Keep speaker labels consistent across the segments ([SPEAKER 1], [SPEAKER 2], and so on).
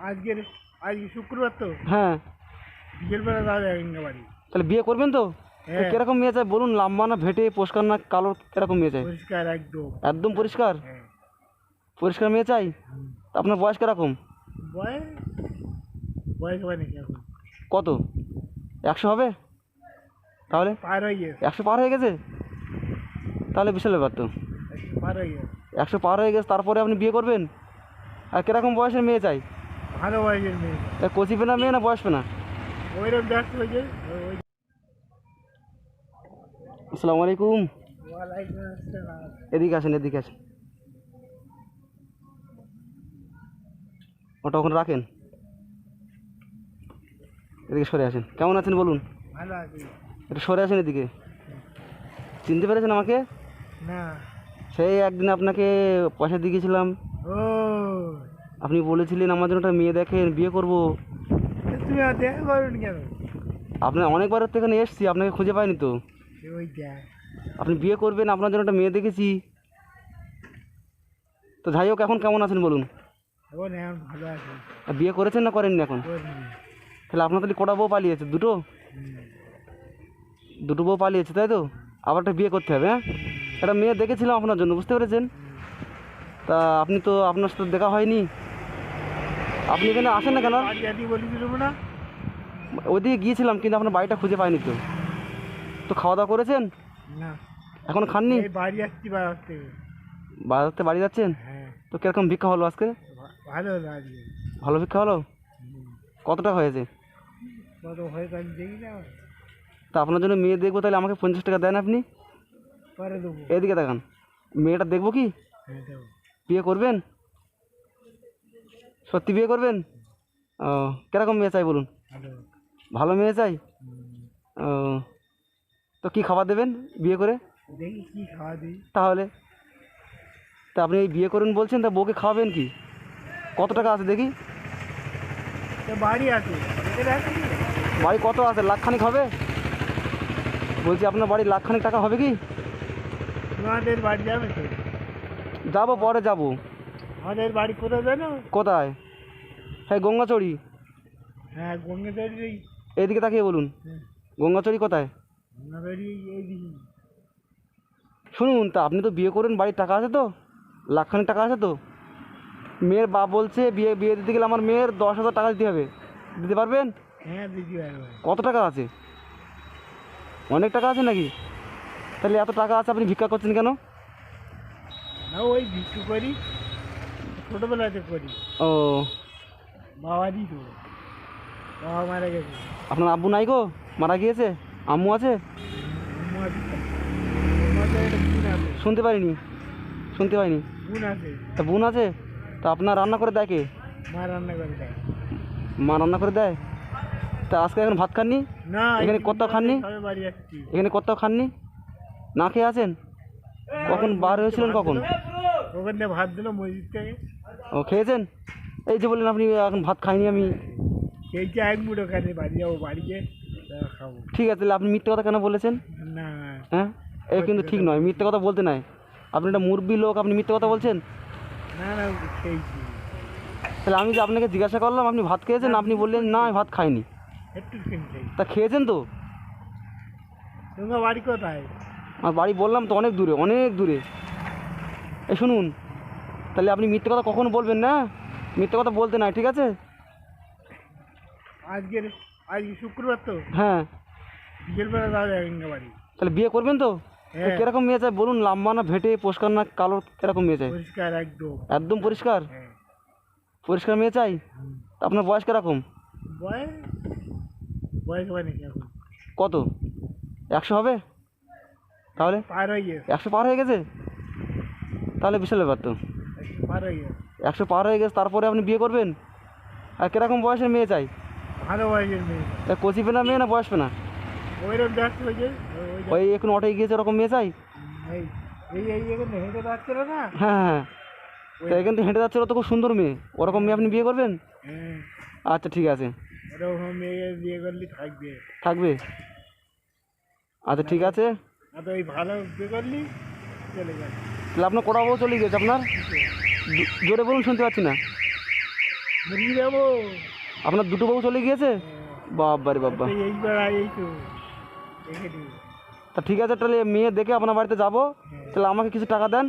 [SPEAKER 1] আজকের আজকে শুক্রবার তো
[SPEAKER 2] হ্যাঁ,
[SPEAKER 1] বিকেলবেলা যাওয়া যাবে বাড়ি।
[SPEAKER 2] তাহলে বিয়ে করবেন তো?
[SPEAKER 1] হ্যাঁ,
[SPEAKER 2] কিরকম মেয়ে চাই বলুন, লাম্বা না ভেটে, পরিষ্কার না কালো, কিরকম মেয়ে চাই?
[SPEAKER 1] পরিষ্কার একদম।
[SPEAKER 2] একদম পরিষ্কার?
[SPEAKER 1] হ্যাঁ।
[SPEAKER 2] পরিষ্কার মেয়ে চাই। তা আপনার বয়স কিরকম?
[SPEAKER 1] বয়স বয়স মানে কি এখন?
[SPEAKER 2] কত? 100 হবে? তাহলে
[SPEAKER 1] পার হয়ে গেছে।
[SPEAKER 2] 100 পার হয়ে গেছে? তাহলে বিশাল ব্যাপার তো।
[SPEAKER 1] পার হয়ে গেছে।
[SPEAKER 2] 100 পার হয়ে গেছে, তারপরে আপনি বিয়ে করবেন? আর কিরকম বয়সের মেয়ে চাই?
[SPEAKER 1] ভালো বয়সের মেয়ে।
[SPEAKER 2] তা কচি পেনা মেয়ে না বয়স পেনা?
[SPEAKER 1] ওইরকম দেখতে হয়েছে।
[SPEAKER 2] আসসালামু আলাইকুম।
[SPEAKER 1] ওয়ালাইকুম আসসালাম।
[SPEAKER 2] এদিকে আসেন, এদিকে আসেন। ওটা ওখানে রাখেন, এদিকে সরে আসেন। কেমন আছেন বলুন?
[SPEAKER 1] ভালো আছি।
[SPEAKER 2] একটু সরে আসেন এদিকে। চিনতে পেরেছেন আমাকে?
[SPEAKER 1] না।
[SPEAKER 2] সেই একদিন আপনাকে পয়সা দিয়ে গেছিলাম,
[SPEAKER 1] ও
[SPEAKER 2] আপনি বলেছিলেন আমার জন্য একটা মেয়ে দেখেন, বিয়ে করব।
[SPEAKER 1] তুমি আর দেখা করবেন কেন?
[SPEAKER 2] আপনার অনেকবার তো এখানে এসেছি, আপনাকে খুঁজে পাইনি তো।
[SPEAKER 1] ওই দেখ।
[SPEAKER 2] আপনি বিয়ে করবেন, আপনার জন্য একটা মেয়ে দেখেছি। তো যাই হোক, এখন কেমন আছেন বলুন?
[SPEAKER 1] এখন এখন ভালো আছি।
[SPEAKER 2] আর বিয়ে করেছেন না করেননি এখন?
[SPEAKER 1] করিনি।
[SPEAKER 2] তাহলে আপনার তাহলে কটা বউ পালিয়েছে? দুটো? দুটো বউ পালিয়েছে তাই তো? আবার একটা বিয়ে করতে হবে। হ্যাঁ, একটা মেয়ে দেখেছিলাম আপনার জন্য, বুঝতে পেরেছেন? তা আপনি তো, আপনার সাথে দেখা হয়নি। আপনি এখানে আসেন না কেন?
[SPEAKER 1] বাড়ি আদি বলেছিলাম না।
[SPEAKER 2] ওইদিকে গিয়েছিলাম কিন্তু আপনার বাড়িটা খুঁজে পাইনি তো। তো খাওয়া দাওয়া করেছেন?
[SPEAKER 1] না।
[SPEAKER 2] এখন খাননি?
[SPEAKER 1] এই বাড়ি আসছি বাজার থেকে।
[SPEAKER 2] বাজার থেকে বাড়ি যাচ্ছেন?
[SPEAKER 1] হ্যাঁ।
[SPEAKER 2] তো কিরকম ভিক্ষা হলো আজকে?
[SPEAKER 1] ভালো হলো আজকে।
[SPEAKER 2] ভালো ভিক্ষা হলো? কত টাকা হয়েছে?
[SPEAKER 1] কত হয়তো আমি দেখি না।
[SPEAKER 2] তা আপনার জন্য মেয়ে দেখবো, তাহলে আমাকে 50 টাকা দেন আপনি।
[SPEAKER 1] পরে দেবো।
[SPEAKER 2] এদিকে দেখান, মেয়েটা দেখবো কি?
[SPEAKER 1] হ্যাঁ দেবো।
[SPEAKER 2] বিয়ে করবেন? সত্যি বিয়ে করবেন? ও, কিরকম মেয়ে চাই বলুন?
[SPEAKER 1] ভালো।
[SPEAKER 2] ভালো মেয়ে চাই। ও, তো কী খাবার দেবেন বিয়ে করে?
[SPEAKER 1] দেখি কি খাওয়া দিই।
[SPEAKER 2] তাহলে তা আপনি এই বিয়ে করুন বলছেন, তা বউকে খাওয়াবেন কি? কত টাকা আছে দেখি?
[SPEAKER 1] তো বাড়ি আছে। এটা আছে কি?
[SPEAKER 2] বাড়ি কত আছে? লাখখানিক হবে? বলছি আপনার বাড়ি লাখখানিক টাকা হবে কি?
[SPEAKER 1] তোমাদের বাড়ি যাবে তো?
[SPEAKER 2] যাবো, পরে যাবো।
[SPEAKER 1] আমাদের বাড়ি কোথায় জানো?
[SPEAKER 2] কোথায়? হ্যাঁ, গঙ্গাচড়ি।
[SPEAKER 1] হ্যাঁ গঙ্গাধারী।
[SPEAKER 2] এদিকে তাকিয়ে বলুন, গঙ্গাচড়ি কোথায়?
[SPEAKER 1] গঙ্গাধারী এই দিকে।
[SPEAKER 2] শুনুন, তা আপনি তো বিয়ে করুন, বাড়ির টাকা আছে তো? লাখখানিক টাকা আছে তো? মেয়ের বাপ বলছে বিয়ে বিয়ে দিতে গেলে আমার মেয়ের 10,000 টাকা দিতে হবে। দিতে পারবেন?
[SPEAKER 1] হ্যাঁ দিদি পারবে।
[SPEAKER 2] কত টাকা আছে? অনেক টাকা আছে নাকি? তাহলে এত টাকা আছে, আপনি ভিক্ষা করছেন কেন?
[SPEAKER 1] না ওই বিক্রি করি, ছোটোবেলাতে করি।
[SPEAKER 2] ও,
[SPEAKER 1] বাবারই তো, বাবা মারা গেছে।
[SPEAKER 2] আপনার আব্বু নাই গো, মারা গিয়েছে? আম্মু আছে?
[SPEAKER 1] আম্মু আছে। আমাদের একটা বোন আছে।
[SPEAKER 2] শুনতে পারিনি, শুনতে পাইনি।
[SPEAKER 1] বোন আছে।
[SPEAKER 2] তা বোন আছে? তা আপনার রান্না করে দেয় কে?
[SPEAKER 1] মা রান্না করে দেয়।
[SPEAKER 2] মা রান্না করে দেয়? তা আজকে এখন ভাত খাননি?
[SPEAKER 1] না
[SPEAKER 2] এখানে কোথাও খাননি?
[SPEAKER 1] সবে বাড়ি যাচ্ছি।
[SPEAKER 2] এখানে কোথাও খাননি? না খেয়ে আছেন? কখন বার হয়েছিলেন কখন?
[SPEAKER 1] ওখান থেকে ভাত দিল মসজিদ থেকে।
[SPEAKER 2] ও, খেয়েছেন? এই যে বললেন আপনি এখন ভাত খাইনি আমি।
[SPEAKER 1] খেয়েছি এক মুঠো খানি, বাড়ি যাবো, বাড়িতে খাবো।
[SPEAKER 2] ঠিক আছে, তাহলে আপনি মিথ্যে কথা কেন বলেছেন?
[SPEAKER 1] না
[SPEAKER 2] হ্যাঁ, এই কিন্তু ঠিক নয়, মিথ্যে কথা বলতে নাই। আপনি একটা মুরব্বী লোক, আপনি মিথ্যে কথা বলছেন।
[SPEAKER 1] না না খেয়েছি।
[SPEAKER 2] তাহলে আমি যে আপনাকে জিজ্ঞাসা করলাম আপনি ভাত খেয়েছেন, আপনি বললেন না আমি ভাত খাইনি।
[SPEAKER 1] একটু খেয়েছি।
[SPEAKER 2] তা খেয়েছেন তো?
[SPEAKER 1] তোমার বাড়ি কোথায়?
[SPEAKER 2] আমার বাড়ি বললাম তো, অনেক দূরে, অনেক দূরে। এই শুনুন, তাহলে আপনি মিথ্যে কথা কখনো বলবেন না, মিথ্যে কথা বলতে নাই, ঠিক আছে?
[SPEAKER 1] আজকের আজকে শুক্রবার তো
[SPEAKER 2] হ্যাঁ,
[SPEAKER 1] বিকেলবেলা যাওয়া যাবে বাড়ি।
[SPEAKER 2] তাহলে বিয়ে করবেন তো?
[SPEAKER 1] হ্যাঁ।
[SPEAKER 2] কিরকম মেয়ে চাই বলুন, লাম্বা না ভেটে, পরিষ্কার না কালো, কিরকম মেয়ে চাই?
[SPEAKER 1] পরিষ্কার একদম।
[SPEAKER 2] একদম পরিষ্কার?
[SPEAKER 1] হ্যাঁ।
[SPEAKER 2] পরিষ্কার মেয়ে চাই। তা আপনার বয়স কিরকম?
[SPEAKER 1] বয়স বয়স মানে কি এখন?
[SPEAKER 2] কত? 100 হবে? তাহলে
[SPEAKER 1] পার হয়ে গেছে।
[SPEAKER 2] 100 পার হয়ে গেছে? তাহলে বিশাল ব্যাপার তো।
[SPEAKER 1] পার হয়ে গেছে।
[SPEAKER 2] 100 পার হয়ে গেছে, তারপরে আপনি বিয়ে করবেন? আর কিরকম বয়সের মেয়ে চাই?
[SPEAKER 1] ভালো বয়সের মেয়ে।
[SPEAKER 2] তা কচি পেনা মেয়ে না বয়স পেনা?
[SPEAKER 1] ওইরকম দেখতে হয়েছে।
[SPEAKER 2] ওই এখন অটোয় গিয়েছে ওরকম মেয়ে চাই?
[SPEAKER 1] এই এই এই এখানে হেঁটে যাচ্ছিল না।
[SPEAKER 2] হ্যাঁ হ্যাঁ, তা এখান থেকে হেঁটে যাচ্ছে, ওরা তো খুব সুন্দর মেয়ে, ওরকম মেয়ে আপনি বিয়ে করবেন?
[SPEAKER 1] হ্যাঁ।
[SPEAKER 2] আচ্ছা ঠিক আছে।
[SPEAKER 1] ওরকম মেয়ে বিয়ে করলে থাকবে।
[SPEAKER 2] থাকবে? আচ্ছা ঠিক আছে।
[SPEAKER 1] আর তো ওই ভালো বিয়ে করলি চলে যাবে।
[SPEAKER 2] তাহলে আপনার কটা বউ চলে গেছে আপনার? জোরে বলুন, শুনতে পাচ্ছি না।
[SPEAKER 1] মুরগি দেবো।
[SPEAKER 2] আপনার দুটো বউ চলে গিয়েছে? বাবারে বাবা।
[SPEAKER 1] এইবার এই তো দেখে দিই।
[SPEAKER 2] তা ঠিক আছে, তাহলে মেয়ে দেখে আপনার বাড়িতে যাবো। তাহলে আমাকে কিছু টাকা দেন।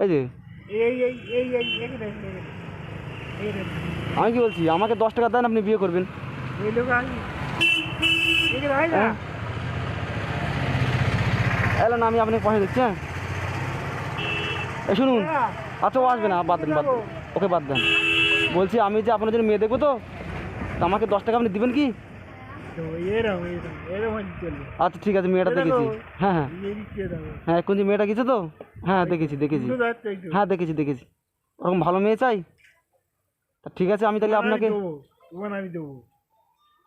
[SPEAKER 2] এই যে
[SPEAKER 1] এই এই এই এই এখানে
[SPEAKER 2] আমি কি বলছি, আমাকে 10 টাকা দেন, আপনি বিয়ে করবেন।
[SPEAKER 1] এই লোক আসি এখানে হয় না।
[SPEAKER 2] হ্যাঁ এলো না, আমি আপনাকে পয়সা দিচ্ছি। হ্যাঁ এই শুনুন, আচ্ছা ও আসবে না, বাদ দেন বাদ দেন, ওকে বাদ দেন। বলছি আমি যে আপনার জন্য মেয়ে দেখবো, তো তা আমাকে 10 টাকা আপনি দিবেন কি?
[SPEAKER 1] তো এরকম এরকম এরকম চলবে।
[SPEAKER 2] আচ্ছা ঠিক আছে, মেয়েটা দেখেছি। হ্যাঁ হ্যাঁ হ্যাঁ, এখন যে মেয়েটা গেছে তো, হ্যাঁ দেখেছি দেখেছি, হ্যাঁ দেখেছি দেখেছি। ওরকম ভালো মেয়ে চাই। তা ঠিক আছে, আমি তাহলে আপনাকে,
[SPEAKER 1] আমি দেবো,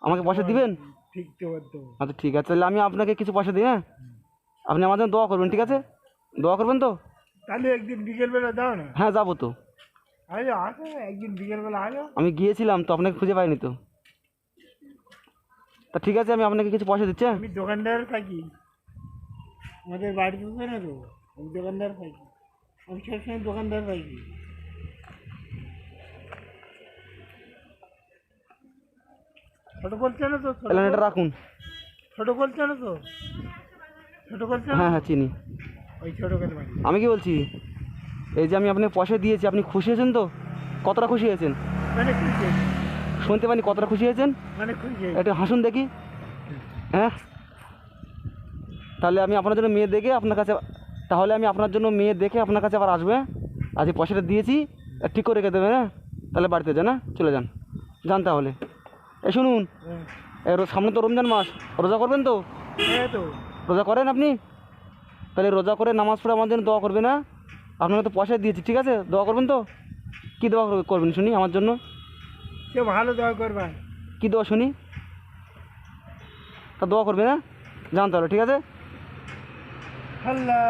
[SPEAKER 2] আমাকে পয়সা দিবেন?
[SPEAKER 1] ঠিক দেবো।
[SPEAKER 2] আচ্ছা ঠিক আছে, তাহলে আমি আপনাকে কিছু পয়সা দিই। হ্যাঁ আপনি আমার জন্য দোয়া করবেন, ঠিক আছে? দোয়া করবেন তো?
[SPEAKER 1] তাহলে একদিন বিকেলবেলা দাও না।
[SPEAKER 2] হ্যাঁ যাবো তো।
[SPEAKER 1] আজো আসো একদিন বিকেলবেলা আজো।
[SPEAKER 2] আমি গিয়েছিলাম তো, আপনাকে খুঁজে পাইনি তো। তা ঠিক আছে, আমি আপনাকে কিছু পয়সা দিচ্ছি। হ্যাঁ
[SPEAKER 1] আমি দোকানদার থাকি, আমাদের বাড়িতে তো না তো, আমি দোকানদার থাকি, আমি সবসময় দোকানদার থাকি। ছোটো করছে না তো,
[SPEAKER 2] তাহলে এটা রাখুন।
[SPEAKER 1] ছোটো করছে না তো, ছোটো করছে না,
[SPEAKER 2] হ্যাঁ হ্যাঁ চিনি।
[SPEAKER 1] ওই ছোটো করে বাড়ি।
[SPEAKER 2] আমি কি বলছি, এই যে আমি আপনাকে পয়সা দিয়েছি, আপনি খুশি হয়েছেন তো? কতটা খুশি হয়েছেন?
[SPEAKER 1] মানে খুঁজছে,
[SPEAKER 2] শুনতে পাইনি, কতটা খুশি হয়েছেন?
[SPEAKER 1] মানে খুঁজছে।
[SPEAKER 2] একটু হাসুন দেখি। হ্যাঁ তাহলে আমি আপনার জন্য মেয়ে দেখে আপনার কাছে, তাহলে আমি আপনার জন্য মেয়ে দেখে আপনার কাছে আবার আসবে। আজ এই পয়সাটা দিয়েছি, ঠিক করে রেখে দেবেন। হ্যাঁ তাহলে বাড়িতে যান, হ্যাঁ চলে যান, যান তাহলে। এই শুনুন, সামনে তো রমজান মাস, রোজা করবেন তো?
[SPEAKER 1] হ্যাঁ তো
[SPEAKER 2] রোজা করেন আপনি? তাহলে রোজা করে নামাজ পড়ে আমার জন্য দোয়া করবে না? আপনাকে তো পয়সা দিয়েছি, ঠিক আছে? দোয়া করবেন তো? কী দোয়া করবেন শুনি আমার জন্য?
[SPEAKER 1] সে ভালো দোয়া করবেন।
[SPEAKER 2] কী দোয়া শুনি? তা দোয়া করবে না? যান তাহলে, ঠিক আছে?
[SPEAKER 1] আল্লাহ